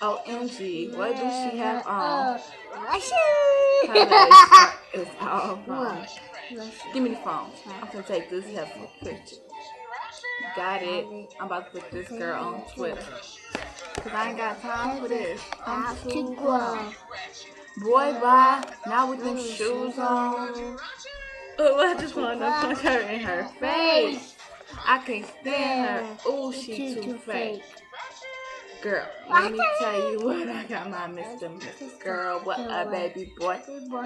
OMG, what do she have on? Ratchet. Her legs is all wrong. Give me the phone. I'm gonna take this helpful picture. Got it. I'm about to put this girl on Twitter. Cause I ain't got time for this. I'm too grown. Boy, bye. Now with them shoes on. Oh, I just want to punch her in her face. I can't stand her. Ooh, she too fake. Girl, let me tell you what I got my Mr. Girl, what a baby boy.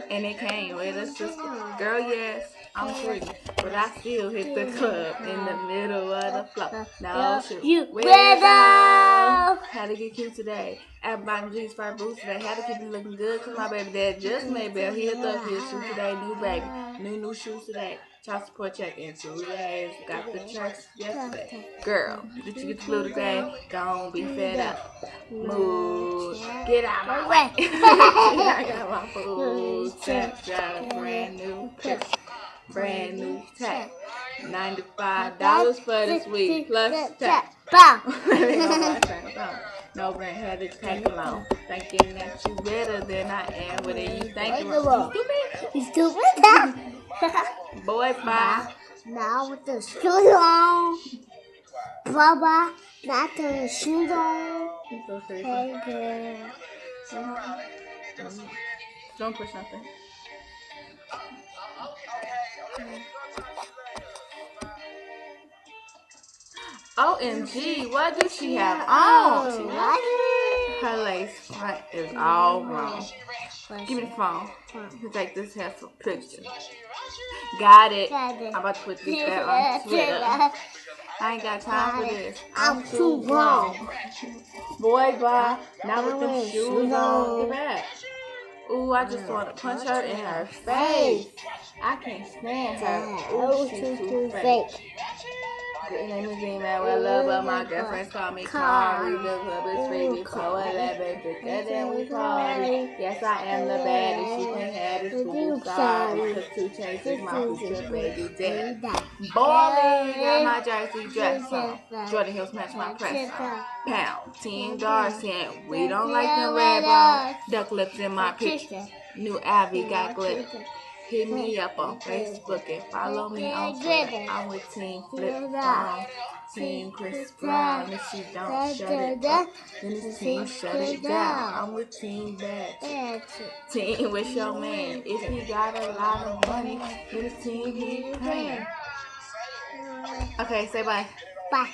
And it came with a sister. Girl, yes, I'm free. But I still hit the club in the middle of the floor. No, shoot. Weirdo! Had to get cute today. Everybody jeans for boots today. Had to keep it looking good because my baby dad just made bail. He hooked up his shoes today. New baby. New shoes today. Child support check in 2 days. Got the checks yesterday. Girl, did you get the blue today? Don't be fed up. Move. Get out my way. I got my food check. Got a brand new pick. Brand new tech. $95 for this week plus tax. No brand had to take along. Thinking that you better than I am. What are you thinking? You stupid? Boy, bye. Now with the shoes on. Baba, not the shoes on. So Hey, girl. Don't push nothing. OMG, what does she have on? Her lace front is all wrong. Give me the phone. To take this helpful picture. Got it. I'm about to put this girl on Twitter. I ain't got time for this. I'm too grown. Boy, bye. Now with them shoes on. Get back. Ooh, I just want to punch her in her face. I can't stand her. Ooh, she's too fake. Good name is Gmail. I love her. My girlfriends call me Carly. The club is free. We call 11 bigger than we party. Yes, I am the baddest. You can't have this. Who sorry? Cause 2 Chainz is my future baby daddy. Ballin', got my jersey dress on. Jordan Hills match my press on. Pound, Team Darcy, we don't like the red ball. Duck lips in my picture. New Abby got glitter. Hit me up on Facebook and follow me on Twitter. I'm with Team Flip Brown, Team Chris Brown. If she don't shut it up, then it's Team Shut It Down. I'm with Team Bad. Team with your man. If he got a lot of money, then it's Team he paying. Okay, say bye. Bye.